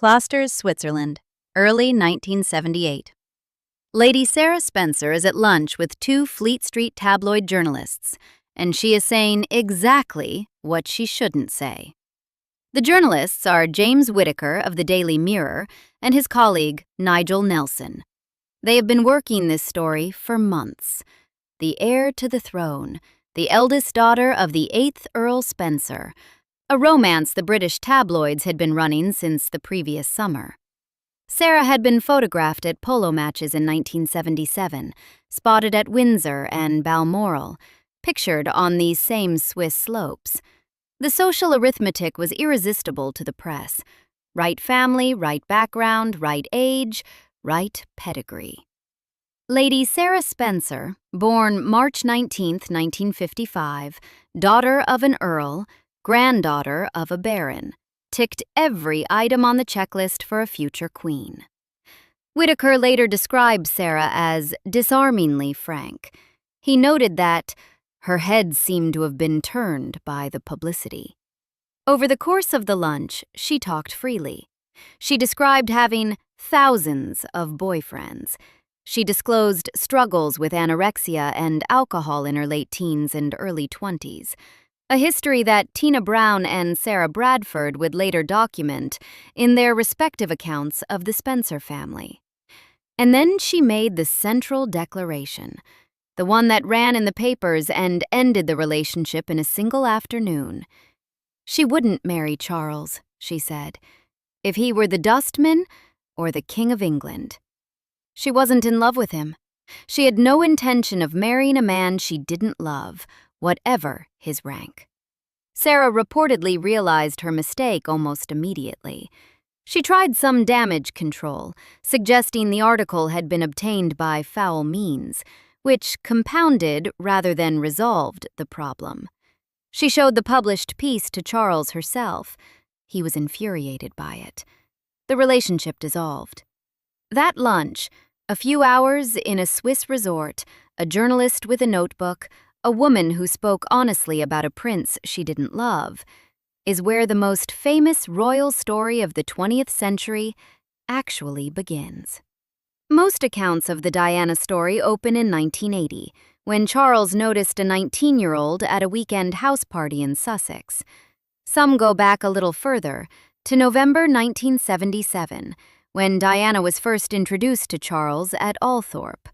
Klosters, Switzerland, early 1978. Lady Sarah Spencer is at lunch with two Fleet Street tabloid journalists, and she is saying exactly what she shouldn't say. The journalists are James Whittaker of the Daily Mirror and his colleague Nigel Nelson. They have been working this story for months. The heir to the throne, the eldest daughter of the 8th Earl Spencer, a romance the British tabloids had been running since the previous summer. Sarah had been photographed at polo matches in 1977, spotted at Windsor and Balmoral, pictured on these same Swiss slopes. The social arithmetic was irresistible to the press. Right family, right background, right age, right pedigree. Lady Sarah Spencer, born March 19, 1955, daughter of an earl, granddaughter of a baron, ticked every item on the checklist for a future queen. Whittaker later described Sarah as disarmingly frank. He noted that her head seemed to have been turned by the publicity. Over the course of the lunch, she talked freely. She described having thousands of boyfriends. She disclosed struggles with anorexia and alcohol in her late teens and early 20s, a history that Tina Brown and Sarah Bradford would later document in their respective accounts of the Spencer family. And then she made the central declaration, the one that ran in the papers and ended the relationship in a single afternoon. She wouldn't marry Charles, she said, if he were the dustman or the King of England. She wasn't in love with him. She had no intention of marrying a man she didn't love, whatever his rank. Sarah reportedly realized her mistake almost immediately. She tried some damage control, suggesting the article had been obtained by foul means, which compounded rather than resolved the problem. She showed the published piece to Charles herself. He was infuriated by it. The relationship dissolved. That lunch, a few hours in a Swiss resort, a journalist with a notebook, a woman who spoke honestly about a prince she didn't love, is where the most famous royal story of the 20th century actually begins. Most accounts of the Diana story open in 1980, when Charles noticed a 19-year-old at a weekend house party in Sussex. Some go back a little further, to November 1977, when Diana was first introduced to Charles at Althorpe.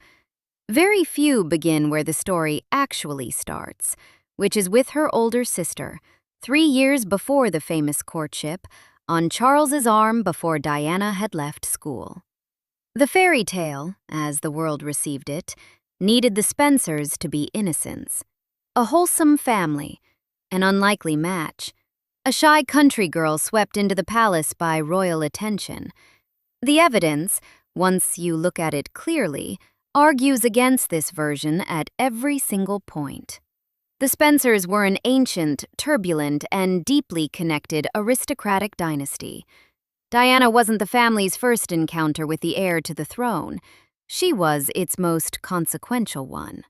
Very few begin where the story actually starts, which is with her older sister, 3 years before the famous courtship, on Charles's arm before Diana had left school. The fairy tale, as the world received it, needed the Spencers to be innocents. A wholesome family, an unlikely match, a shy country girl swept into the palace by royal attention. The evidence, once you look at it clearly, argues against this version at every single point. The Spencers were an ancient, turbulent, and deeply connected aristocratic dynasty. Diana wasn't the family's first encounter with the heir to the throne. She was its most consequential one.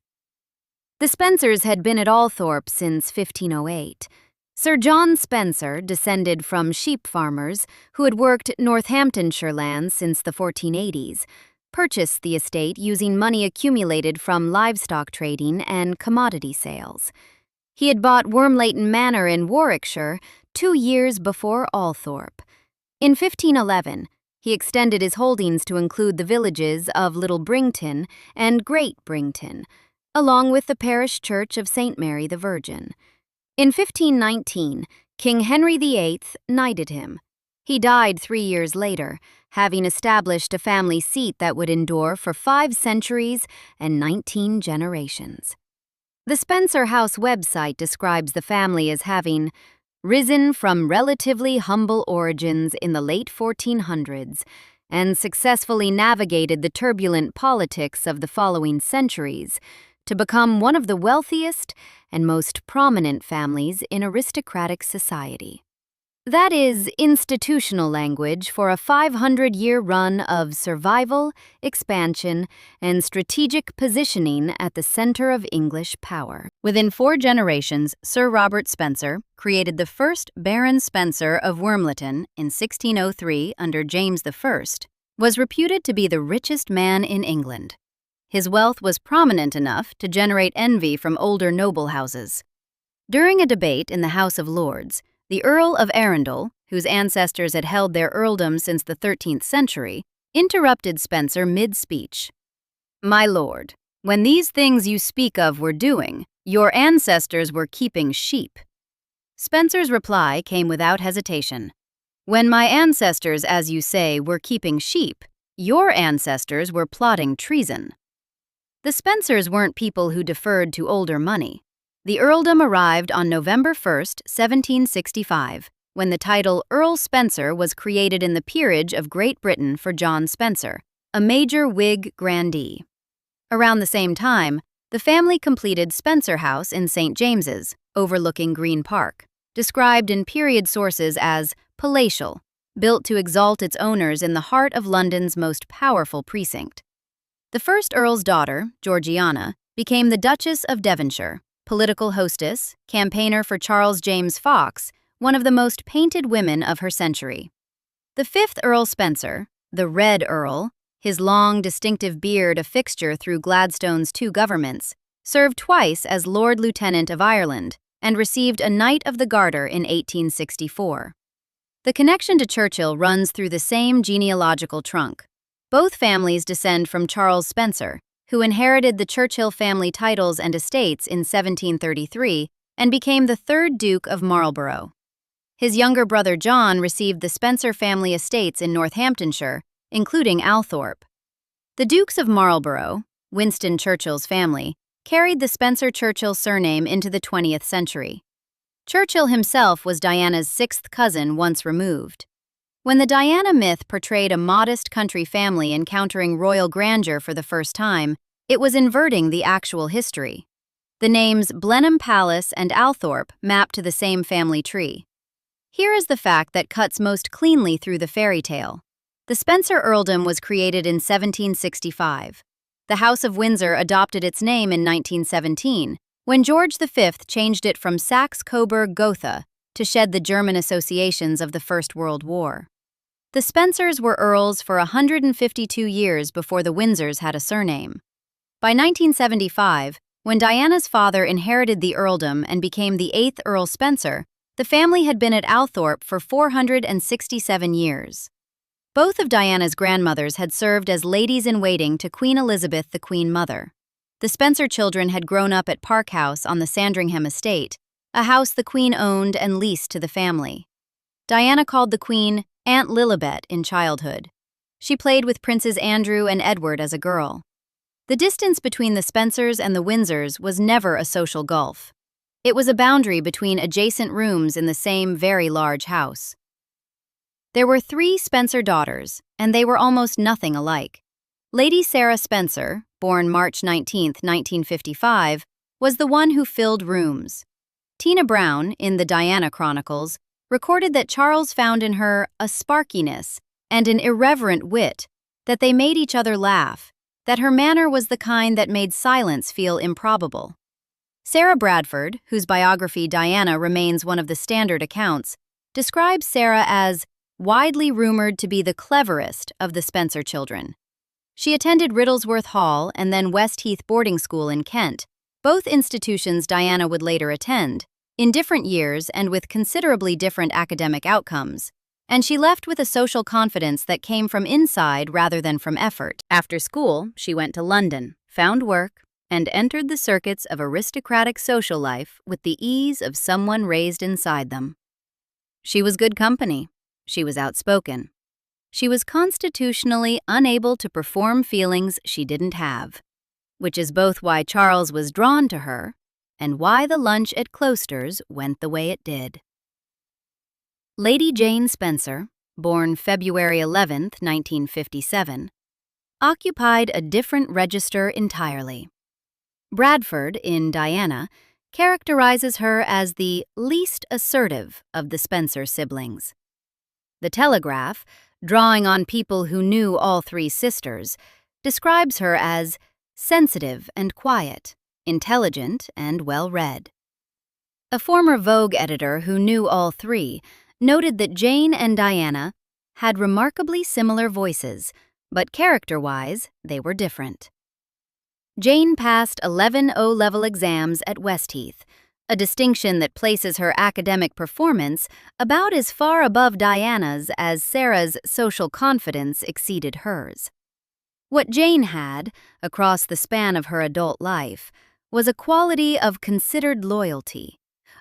The Spencers had been at Althorpe since 1508. Sir John Spencer, descended from sheep farmers who had worked Northamptonshire lands since the 1480s, purchased the estate using money accumulated from livestock trading and commodity sales. He had bought Wormleighton Manor in Warwickshire 2 years before Althorpe. In 1511, he extended his holdings to include the villages of Little Brington and Great Brington, along with the parish church of St. Mary the Virgin. In 1519, King Henry VIII knighted him. He died 3 years later, having established a family seat that would endure for 5 centuries and 19 generations. The Spencer House website describes the family as having risen from relatively humble origins in the late 1400s and successfully navigated the turbulent politics of the following centuries to become one of the wealthiest and most prominent families in aristocratic society. That is institutional language for a 500-year run of survival, expansion, and strategic positioning at the center of English power. Within 4 generations, Sir Robert Spencer created the first Baron Spencer of Wormleton in 1603 under James I, was reputed to be the richest man in England. His wealth was prominent enough to generate envy from older noble houses. During a debate in the House of Lords, the Earl of Arundel, whose ancestors had held their earldom since the 13th century, interrupted Spencer mid-speech. "My lord, when these things you speak of were doing, your ancestors were keeping sheep." Spencer's reply came without hesitation. "When my ancestors, as you say, were keeping sheep, your ancestors were plotting treason." The Spencers weren't people who deferred to older money. The earldom arrived on November 1, 1765, when the title Earl Spencer was created in the peerage of Great Britain for John Spencer, a major Whig grandee. Around the same time, the family completed Spencer House in St. James's, overlooking Green Park, described in period sources as palatial, built to exalt its owners in the heart of London's most powerful precinct. The first Earl's daughter, Georgiana, became the Duchess of Devonshire, political hostess, campaigner for Charles James Fox, one of the most painted women of her century. The fifth Earl Spencer, the Red Earl, his long, distinctive beard a fixture through Gladstone's 2 governments, served twice as Lord Lieutenant of Ireland and received a Knight of the Garter in 1864. The connection to Churchill runs through the same genealogical trunk. Both families descend from Charles Spencer, who inherited the Churchill family titles and estates in 1733 and became the 3rd Duke of Marlborough. His younger brother John received the Spencer family estates in Northamptonshire, including Althorp. The Dukes of Marlborough, Winston Churchill's family, carried the Spencer-Churchill surname into the 20th century. Churchill himself was Diana's 6th cousin once removed. When the Diana myth portrayed a modest country family encountering royal grandeur for the first time, it was inverting the actual history. The names Blenheim Palace and Althorp map to the same family tree. Here is the fact that cuts most cleanly through the fairy tale. The Spencer earldom was created in 1765. The House of Windsor adopted its name in 1917, when George V changed it from Saxe-Coburg-Gotha to shed the German associations of the First World War. The Spencers were earls for 152 years before the Windsors had a surname. By 1975, when Diana's father inherited the earldom and became the 8th Earl Spencer, the family had been at Althorp for 467 years. Both of Diana's grandmothers had served as ladies-in-waiting to Queen Elizabeth, the Queen Mother. The Spencer children had grown up at Park House on the Sandringham estate, a house the Queen owned and leased to the family. Diana called the Queen Aunt Lilibet in childhood. She played with Princes Andrew and Edward as a girl. The distance between the Spencers and the Windsors was never a social gulf. It was a boundary between adjacent rooms in the same very large house. There were 3 Spencer daughters, and they were almost nothing alike. Lady Sarah Spencer, born March 19, 1955, was the one who filled rooms. Tina Brown, in the Diana Chronicles, recorded that Charles found in her a sparkiness and an irreverent wit, that they made each other laugh, that her manner was the kind that made silence feel improbable. Sarah Bradford, whose biography Diana remains one of the standard accounts, describes Sarah as widely rumored to be the cleverest of the Spencer children. She attended Riddlesworth Hall and then Westheath Boarding School in Kent, both institutions Diana would later attend, in different years and with considerably different academic outcomes, and she left with a social confidence that came from inside rather than from effort. After school, she went to London, found work, and entered the circuits of aristocratic social life with the ease of someone raised inside them. She was good company. She was outspoken. She was constitutionally unable to perform feelings she didn't have, which is both why Charles was drawn to her and why the lunch at Klosters went the way it did. Lady Jane Spencer, born February 11, 1957, occupied a different register entirely. Bradford, in Diana, characterizes her as the least assertive of the Spencer siblings. The Telegraph, drawing on people who knew all three sisters, describes her as sensitive and quiet, intelligent and well-read. A former Vogue editor who knew all three noted that Jane and Diana had remarkably similar voices, but character-wise, they were different. Jane passed 11 O-level exams at Westheath, a distinction that places her academic performance about as far above Diana's as Sarah's social confidence exceeded hers. What Jane had, across the span of her adult life, was a quality of considered loyalty,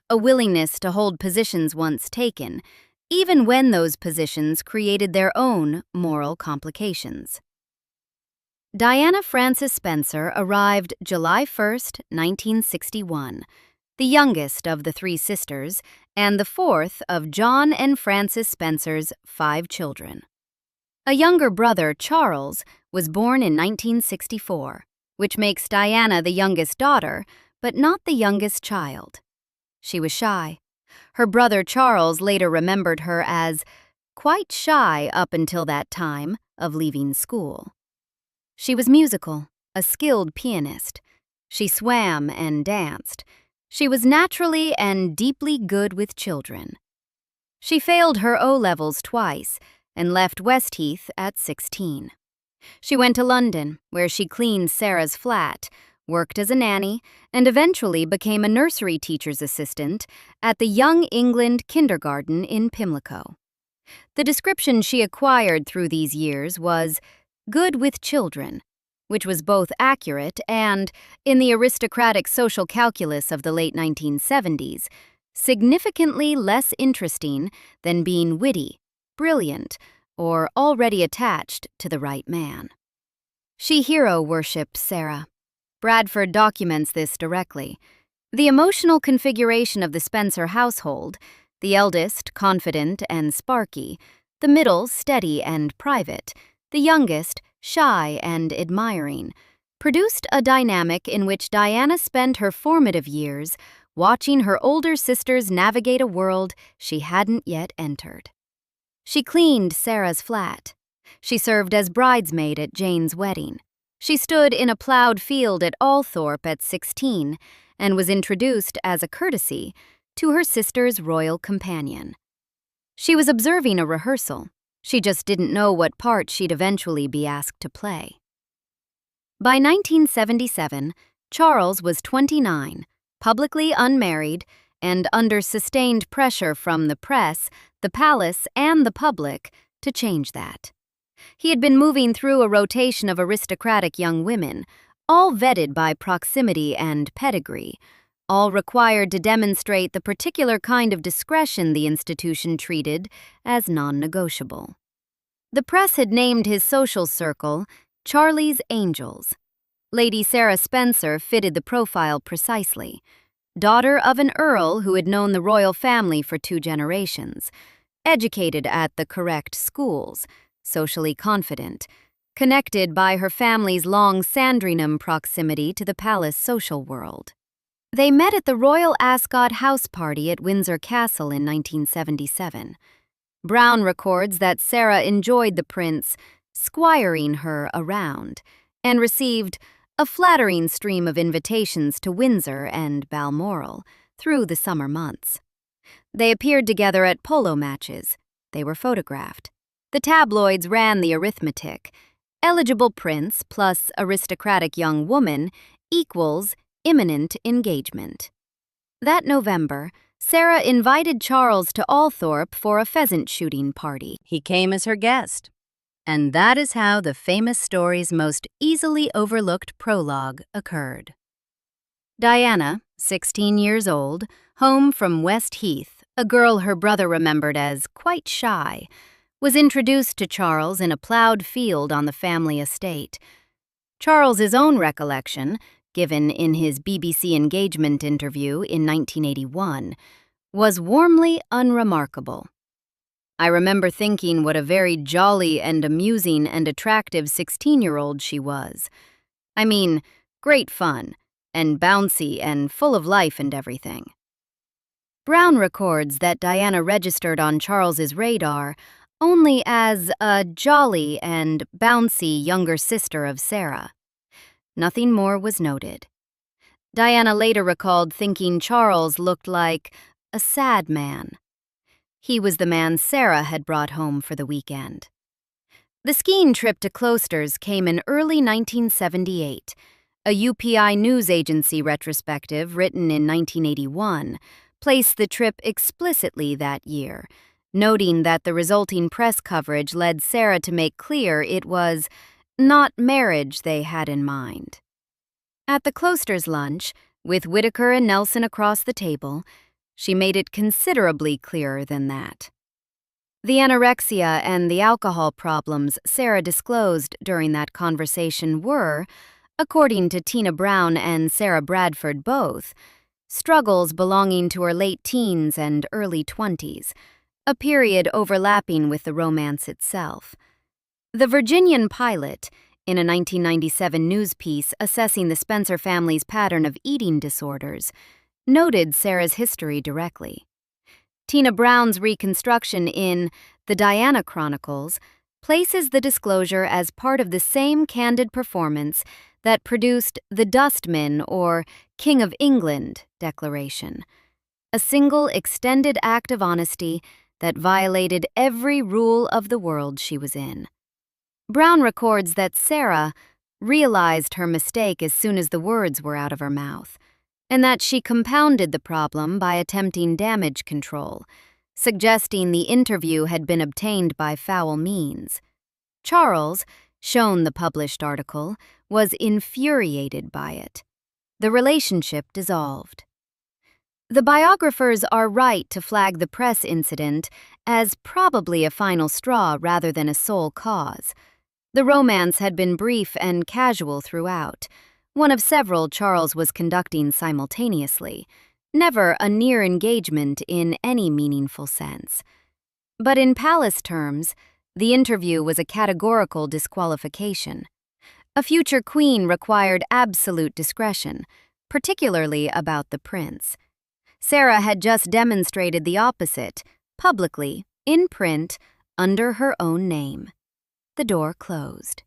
a willingness to hold positions once taken, even when those positions created their own moral complications. Diana Frances Spencer arrived July 1, 1961, the youngest of the three sisters and the fourth of John and Frances Spencer's 5 children. A younger brother, Charles, was born in 1964, which makes Diana the youngest daughter, but not the youngest child. She was shy. Her brother Charles later remembered her as quite shy up until that time of leaving school. She was musical, a skilled pianist. She swam and danced. She was naturally and deeply good with children. She failed her O-levels twice and left Westheath at 16. She went to London, where she cleaned Sarah's flat, worked as a nanny, and eventually became a nursery teacher's assistant at the Young England Kindergarten in Pimlico. The description she acquired through these years was good with children, which was both accurate and, in the aristocratic social calculus of the late 1970s, significantly less interesting than being witty, brilliant, or already attached to the right man. She hero-worshipped Sarah. Bradford documents this directly. The emotional configuration of the Spencer household, the eldest confident and sparky, the middle steady and private, the youngest shy and admiring, produced a dynamic in which Diana spent her formative years watching her older sisters navigate a world she hadn't yet entered. She cleaned Sarah's flat. She served as bridesmaid at Jane's wedding. She stood in a plowed field at Althorpe at 16 and was introduced as a courtesy to her sister's royal companion. She was observing a rehearsal. She just didn't know what part she'd eventually be asked to play. By 1977, Charles was 29, publicly unmarried, and under sustained pressure from the press, the palace, and the public to change that. He had been moving through a rotation of aristocratic young women, all vetted by proximity and pedigree, all required to demonstrate the particular kind of discretion the institution treated as non-negotiable. The press had named his social circle Charlie's Angels. Lady Sarah Spencer fitted the profile precisely. Daughter of an earl who had known the royal family for 2 generations, educated at the correct schools, socially confident, connected by her family's long Sandringham proximity to the palace social world. They met at the Royal Ascot house party at Windsor Castle in 1977. Brown records that Sarah enjoyed the prince squiring her around and received a flattering stream of invitations to Windsor and Balmoral through the summer months. They appeared together at polo matches. They were photographed. The tabloids ran the arithmetic. Eligible prince plus aristocratic young woman equals imminent engagement. That November, Sarah invited Charles to Althorpe for a pheasant shooting party. He came as her guest. And that is how the famous story's most easily overlooked prologue occurred. Diana, 16 years old, home from Westheath, a girl her brother remembered as quite shy, was introduced to Charles in a plowed field on the family estate. Charles's own recollection, given in his BBC engagement interview in 1981, was warmly unremarkable. I remember thinking what a very jolly and amusing and attractive 16-year-old she was. I mean, great fun, and bouncy and full of life and everything. Brown records that Diana registered on Charles's radar only as a jolly and bouncy younger sister of Sarah. Nothing more was noted. Diana later recalled thinking Charles looked like a sad man. He was the man Sarah had brought home for the weekend. The skiing trip to Klosters came in early 1978. A UPI news agency retrospective written in 1981 placed the trip explicitly that year, noting that the resulting press coverage led Sarah to make clear it was not marriage they had in mind. At the Klosters lunch, with Whittaker and Nelson across the table, she made it considerably clearer than that. The anorexia and the alcohol problems Sarah disclosed during that conversation were, according to Tina Brown and Sarah Bradford both, struggles belonging to her late teens and early 20s, a period overlapping with the romance itself. The Virginian Pilot, in a 1997 news piece assessing the Spencer family's pattern of eating disorders, noted Sarah's history directly. Tina Brown's reconstruction in The Diana Chronicles places the disclosure as part of the same candid performance that produced the Dustman or King of England declaration, a single extended act of honesty that violated every rule of the world she was in. Brown records that Sarah realized her mistake as soon as the words were out of her mouth, and that she compounded the problem by attempting damage control, suggesting the interview had been obtained by foul means. Charles, shown the published article, was infuriated by it. The relationship dissolved. The biographers are right to flag the press incident as probably a final straw rather than a sole cause. The romance had been brief and casual throughout, one of several Charles was conducting simultaneously, never a near engagement in any meaningful sense. But in palace terms, the interview was a categorical disqualification. A future queen required absolute discretion, particularly about the prince. Sarah had just demonstrated the opposite, publicly, in print, under her own name. The door closed.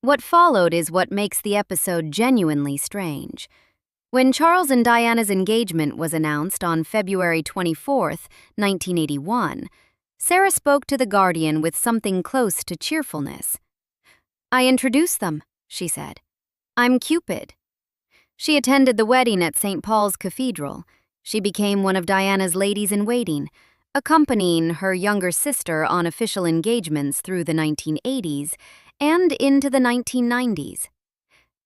What followed is what makes the episode genuinely strange. When Charles and Diana's engagement was announced on February 24, 1981, Sarah spoke to The Guardian with something close to cheerfulness. "I introduced them," she said. "I'm Cupid." She attended the wedding at St. Paul's Cathedral. She became one of Diana's ladies-in-waiting, accompanying her younger sister on official engagements through the 1980s and into the 1990s.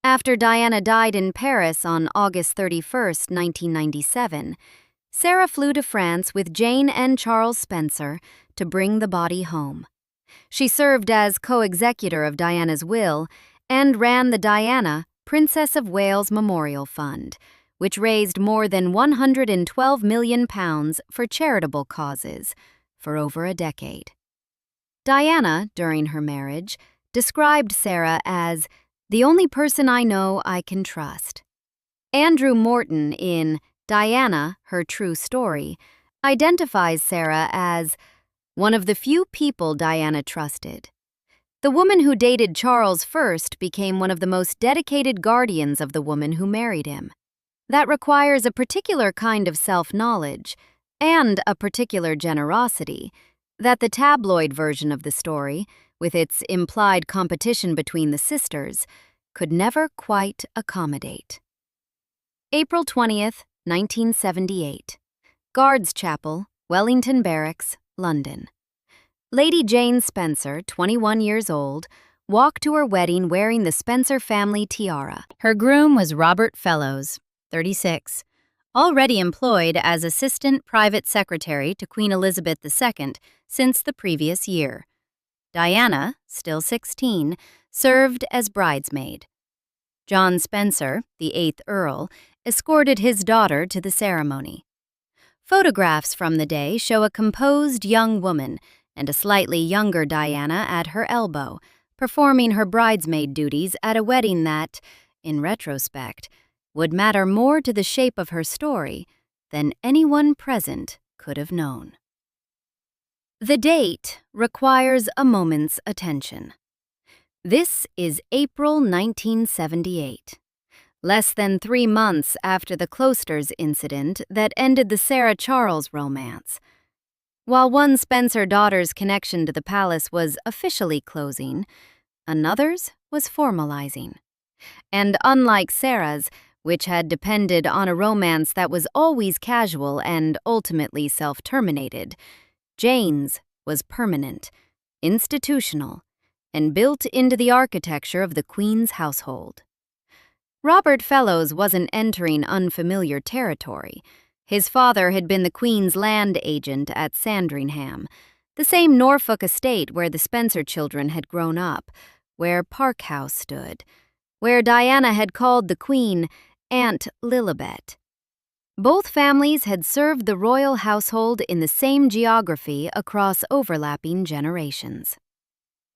After Diana died in Paris on August 31, 1997, Sarah flew to France with Jane and Charles Spencer to bring the body home. She served as co-executor of Diana's will and ran the Diana, Princess of Wales Memorial Fund, which raised more than £112 million for charitable causes for over a decade. Diana, during her marriage, described Sarah as the only person I know I can trust. Andrew Morton, in Diana, Her True Story, identifies Sarah as one of the few people Diana trusted. The woman who dated Charles first became one of the most dedicated guardians of the woman who married him. That requires a particular kind of self-knowledge and a particular generosity that the tabloid version of the story, with its implied competition between the sisters, could never quite accommodate. April 20th, 1978. Guards Chapel, Wellington Barracks, London. Lady Jane Spencer, 21 years old, walked to her wedding wearing the Spencer family tiara. Her groom was Robert Fellows, 36, already employed as assistant private secretary to Queen Elizabeth II since the previous year. Diana, still 16, served as bridesmaid. John Spencer, the 8th Earl, escorted his daughter to the ceremony. Photographs from the day show a composed young woman and a slightly younger Diana at her elbow, performing her bridesmaid duties at a wedding that, in retrospect, would matter more to the shape of her story than anyone present could have known. The date requires a moment's attention. This is April 1978, less than 3 months after the Klosters incident that ended the Sarah Charles romance. While one Spencer daughter's connection to the palace was officially closing, another's was formalizing. And unlike Sarah's, which had depended on a romance that was always casual and ultimately self-terminated, Jane's was permanent, institutional, and built into the architecture of the Queen's household. Robert Fellows wasn't entering unfamiliar territory. His father had been the Queen's land agent at Sandringham, the same Norfolk estate where the Spencer children had grown up, where Park House stood, where Diana had called the Queen Aunt Lilibet. Both families had served the royal household in the same geography across overlapping generations.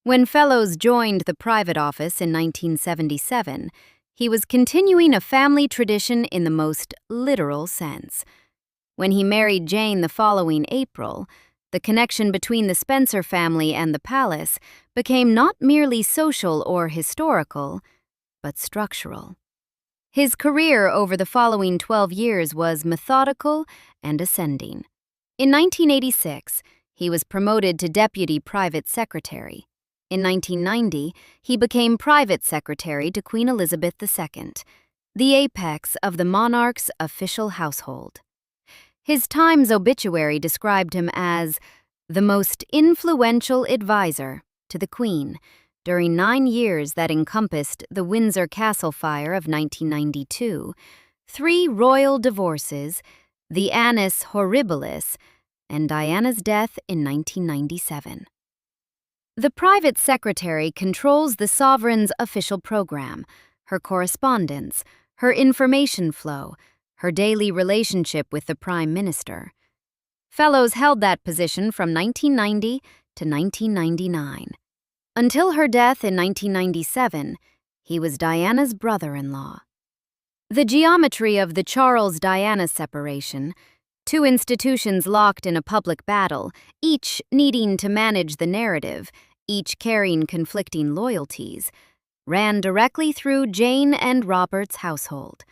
When Fellows joined the private office in 1977, he was continuing a family tradition in the most literal sense. When he married Jane the following April, the connection between the Spencer family and the palace became not merely social or historical, but structural. His career over the following 12 years was methodical and ascending. In 1986, he was promoted to Deputy Private Secretary. In 1990, he became Private Secretary to Queen Elizabeth II, the apex of the monarch's official household. His Times obituary described him as the most influential advisor to the Queen during 9 years that encompassed the Windsor Castle fire of 1992, 3 royal divorces, the annus horribilis, and Diana's death in 1997. The private secretary controls the sovereign's official program, her correspondence, her information flow, her daily relationship with the Prime Minister. Fellows held that position from 1990 to 1999. Until her death in 1997, he was Diana's brother-in-law. The geometry of the Charles-Diana separation, 2 institutions locked in a public battle, each needing to manage the narrative, each carrying conflicting loyalties, ran directly through Jane and Robert's household.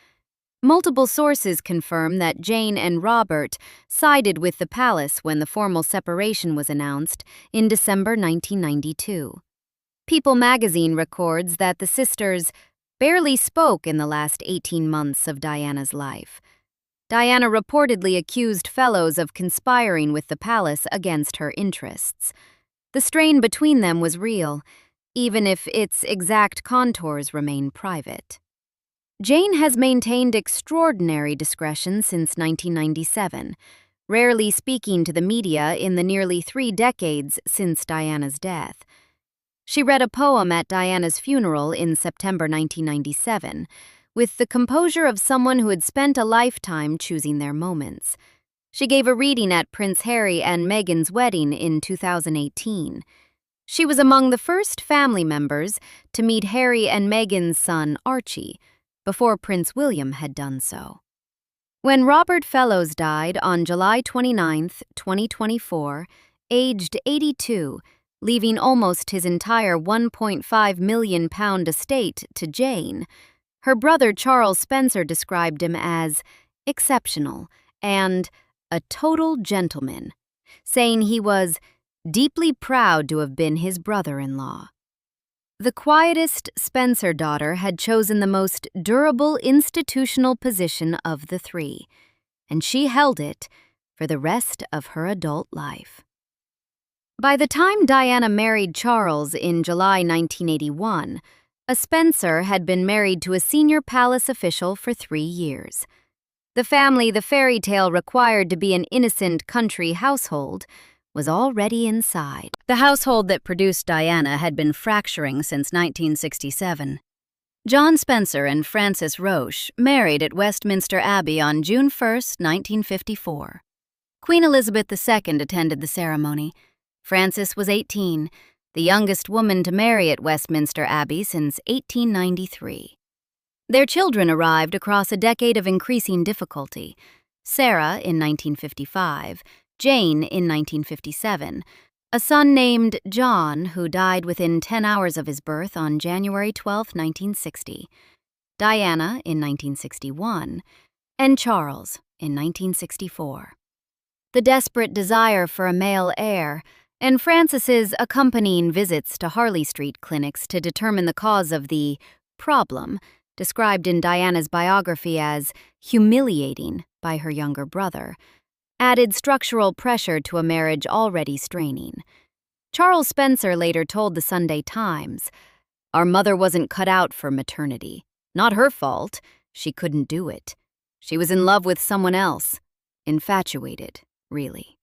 Multiple sources confirm that Jane and Robert sided with the palace when the formal separation was announced in December 1992. People magazine records that the sisters barely spoke in the last 18 months of Diana's life. Diana reportedly accused Fellows of conspiring with the palace against her interests. The strain between them was real, even if its exact contours remain private. Jane has maintained extraordinary discretion since 1997, rarely speaking to the media in the nearly 3 decades since Diana's death. She read a poem at Diana's funeral in September 1997, with the composure of someone who had spent a lifetime choosing their moments. She gave a reading at Prince Harry and Meghan's wedding in 2018. She was among the first family members to meet Harry and Meghan's son, Archie, before Prince William had done so. When Robert Fellows died on July 29, 2024, aged 82, leaving almost his entire £1.5 million estate to Jane, her brother Charles Spencer described him as exceptional and a total gentleman, saying he was deeply proud to have been his brother-in-law. The quietest Spencer daughter had chosen the most durable institutional position of the 3, and she held it for the rest of her adult life. By the time Diana married Charles in July 1981, a Spencer had been married to a senior palace official for 3 years. The family the fairy tale required to be an innocent country household was already inside. The household that produced Diana had been fracturing since 1967. John Spencer and Frances Roche married at Westminster Abbey on June 1, 1954. Queen Elizabeth II attended the ceremony. Frances was 18, the youngest woman to marry at Westminster Abbey since 1893. Their children arrived across a decade of increasing difficulty. Sarah in 1955, Jane in 1957, a son named John who died within 10 hours of his birth on January 12, 1960, Diana in 1961, and Charles in 1964. The desperate desire for a male heir, and Frances's accompanying visits to Harley Street clinics to determine the cause of the problem, described in Diana's biography as humiliating by her younger brother, added structural pressure to a marriage already straining. Charles Spencer later told the Sunday Times, "Our mother wasn't cut out for maternity. Not her fault. She couldn't do it. She was in love with someone else. Infatuated, really."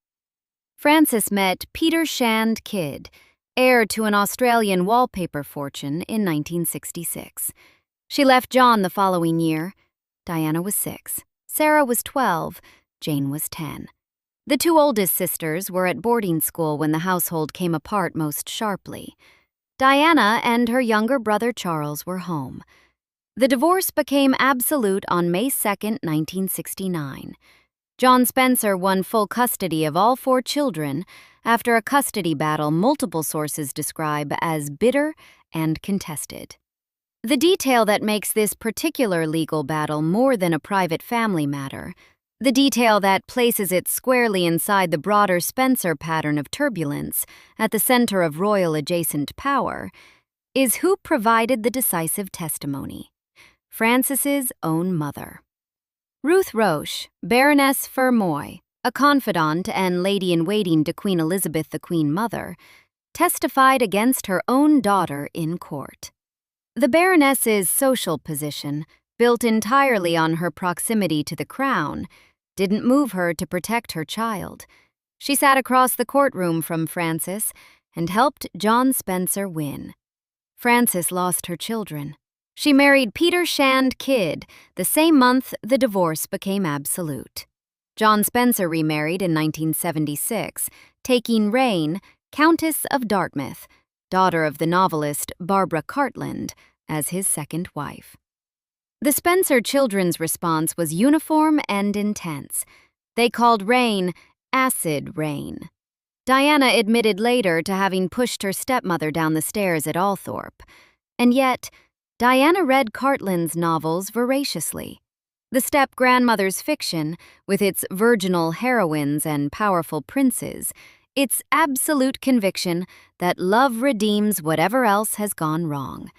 Frances met Peter Shand Kidd, heir to an Australian wallpaper fortune, in 1966. She left John the following year. Diana was 6, Sarah was 12, Jane was 10. The two oldest sisters were at boarding school when the household came apart most sharply. Diana and her younger brother Charles were home. The divorce became absolute on May 2, 1969. John Spencer won full custody of all 4 children after a custody battle multiple sources describe as bitter and contested. The detail that makes this particular legal battle more than a private family matter, the detail that places it squarely inside the broader Spencer pattern of turbulence at the center of royal adjacent power, is who provided the decisive testimony: Frances's own mother. Ruth Roche, Baroness Fermoy, a confidant and lady-in-waiting to Queen Elizabeth the Queen Mother, testified against her own daughter in court. The Baroness's social position, built entirely on her proximity to the crown, didn't move her to protect her child. She sat across the courtroom from Frances and helped John Spencer win. Frances lost her children. She married Peter Shand Kidd the same month the divorce became absolute. John Spencer remarried in 1976, taking Reine, Countess of Dartmouth, daughter of the novelist Barbara Cartland, as his second wife. The Spencer children's response was uniform and intense. They called Reine acid rain. Diana admitted later to having pushed her stepmother down the stairs at Althorpe. And yet, Diana read Cartland's novels voraciously. The step-grandmother's fiction, with its virginal heroines and powerful princes, its absolute conviction that love redeems whatever else has gone wrong.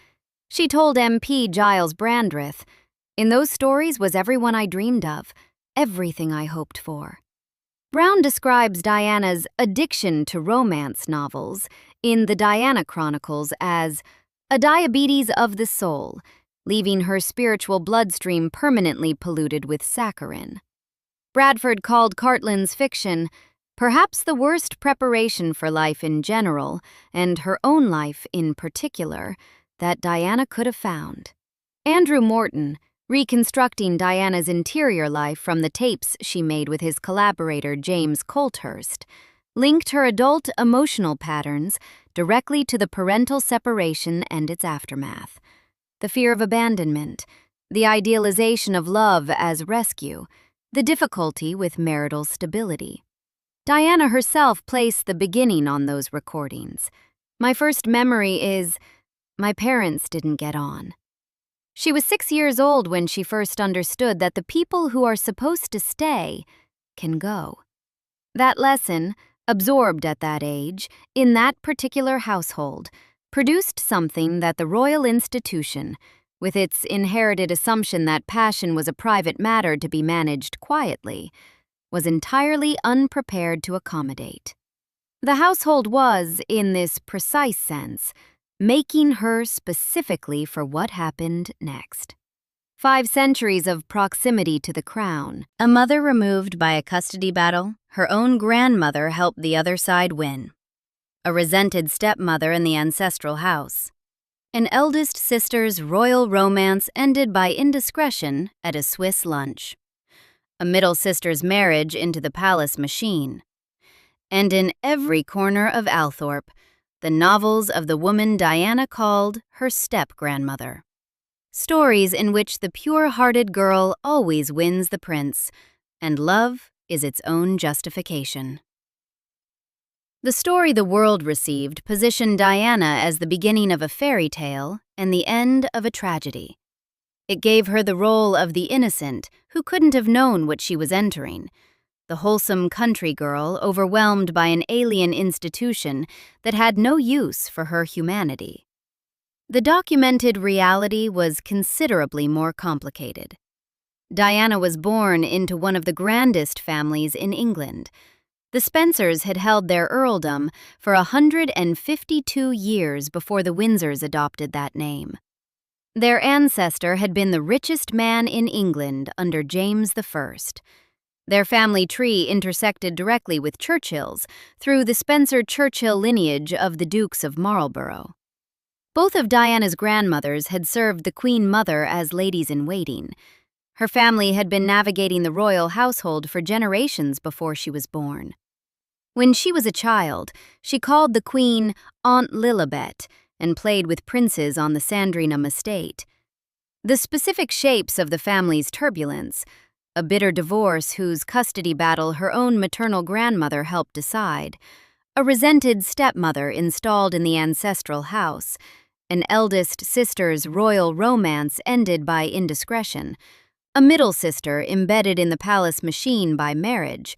She told MP Giles Brandreth, "In those stories was everyone I dreamed of, everything I hoped for." Brown describes Diana's addiction to romance novels in the Diana Chronicles as a diabetes of the soul, leaving her spiritual bloodstream permanently polluted with saccharin. Bradford called Cartland's fiction perhaps the worst preparation for life in general, and her own life in particular, that Diana could have found. Andrew Morton, reconstructing Diana's interior life from the tapes she made with his collaborator James Colthurst, linked her adult emotional patterns directly to the parental separation and its aftermath. The fear of abandonment, the idealization of love as rescue, the difficulty with marital stability. Diana herself placed the beginning on those recordings. "My first memory is, my parents didn't get on." She was 6 years old when she first understood that the people who are supposed to stay can go. That lesson, absorbed at that age, in that particular household, produced something that the royal institution, with its inherited assumption that passion was a private matter to be managed quietly, was entirely unprepared to accommodate. The household was, in this precise sense, making her specifically for what happened next. 5 centuries of proximity to the crown, a mother removed by a custody battle, her own grandmother helped the other side win. A resented stepmother in the ancestral house. An eldest sister's royal romance ended by indiscretion at a Swiss lunch. A middle sister's marriage into the palace machine. And in every corner of Althorpe, the novels of the woman Diana called her step-grandmother. Stories in which the pure-hearted girl always wins the prince, and love is its own justification. The story the world received positioned Diana as the beginning of a fairy tale and the end of a tragedy. It gave her the role of the innocent who couldn't have known what she was entering, the wholesome country girl overwhelmed by an alien institution that had no use for her humanity. The documented reality was considerably more complicated. Diana was born into one of the grandest families in England. The Spencers had held their earldom for 152 years before the Windsors adopted that name. Their ancestor had been the richest man in England under James I. Their family tree intersected directly with Churchill's through the Spencer-Churchill lineage of the Dukes of Marlborough. Both of Diana's grandmothers had served the Queen Mother as ladies-in-waiting. Her family had been navigating the royal household for generations before she was born. When she was a child, she called the Queen Aunt Lilibet and played with princes on the Sandringham estate. The specific shapes of the family's turbulence, a bitter divorce whose custody battle her own maternal grandmother helped decide, a resented stepmother installed in the ancestral house, an eldest sister's royal romance ended by indiscretion, a middle sister embedded in the palace machine by marriage,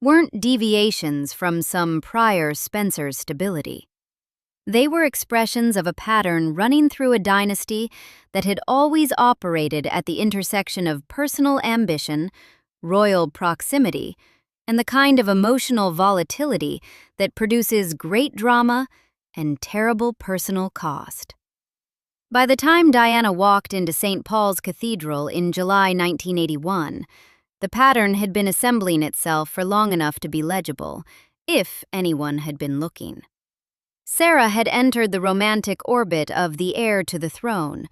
weren't deviations from some prior Spencer stability. They were expressions of a pattern running through a dynasty that had always operated at the intersection of personal ambition, royal proximity, and the kind of emotional volatility that produces great drama and terrible personal cost. By the time Diana walked into St. Paul's Cathedral in July 1981, the pattern had been assembling itself for long enough to be legible, if anyone had been looking. Sarah had entered the romantic orbit of the heir to the throne,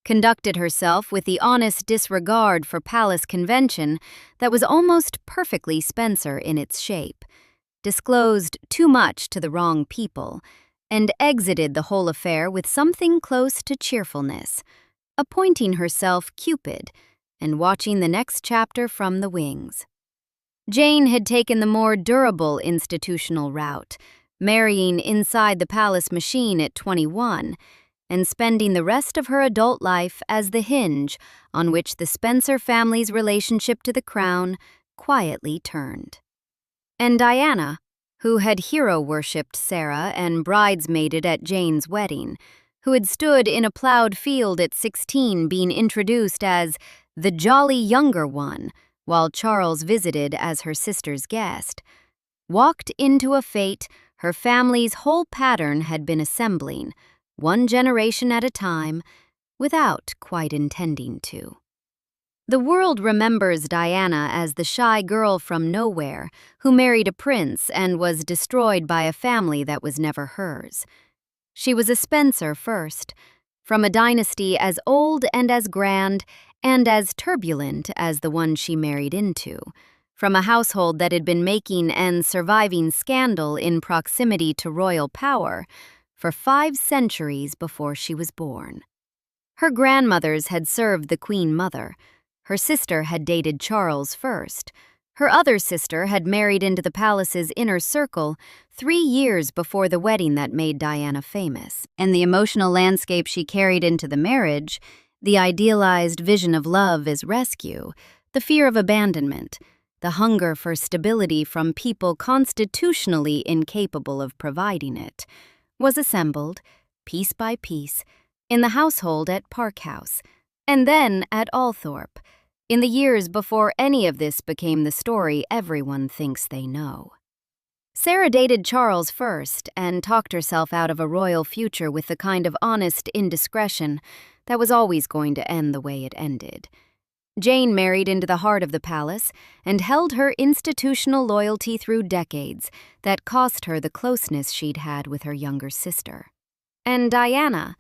conducted herself with the honest disregard for palace convention that was almost perfectly Spencer in its shape, disclosed too much to the wrong people, and exited the whole affair with something close to cheerfulness, appointing herself Cupid and watching the next chapter from the wings. Jane had taken the more durable institutional route, marrying inside the palace machine at 21, and spending the rest of her adult life as the hinge on which the Spencer family's relationship to the crown quietly turned. And Diana, who had hero-worshipped Sarah and bridesmaided at Jane's wedding, who had stood in a plowed field at 16 being introduced as the jolly younger one while Charles visited as her sister's guest, walked into a fate her family's whole pattern had been assembling, one generation at a time, without quite intending to. The world remembers Diana as the shy girl from nowhere who married a prince and was destroyed by a family that was never hers. She was a Spencer first, from a dynasty as old and as grand and as turbulent as the one she married into, from a household that had been making and surviving scandal in proximity to royal power for 5 centuries before she was born. Her grandmothers had served the Queen Mother. Her sister had dated Charles first. Her other sister had married into the palace's inner circle 3 years before the wedding that made Diana famous. And the emotional landscape she carried into the marriage, the idealized vision of love as rescue, the fear of abandonment, the hunger for stability from people constitutionally incapable of providing it, was assembled, piece by piece, in the household at Park House, and then at Althorpe, in the years before any of this became the story everyone thinks they know. Sarah dated Charles first and talked herself out of a royal future with the kind of honest indiscretion that was always going to end the way it ended. Jane married into the heart of the palace and held her institutional loyalty through decades that cost her the closeness she'd had with her younger sister. And Diana,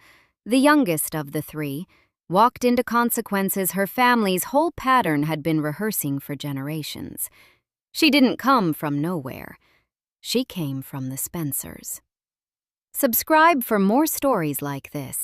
the youngest of the 3, walked into consequences her family's whole pattern had been rehearsing for generations. She didn't come from nowhere. She came from the Spencers. Subscribe for more stories like this.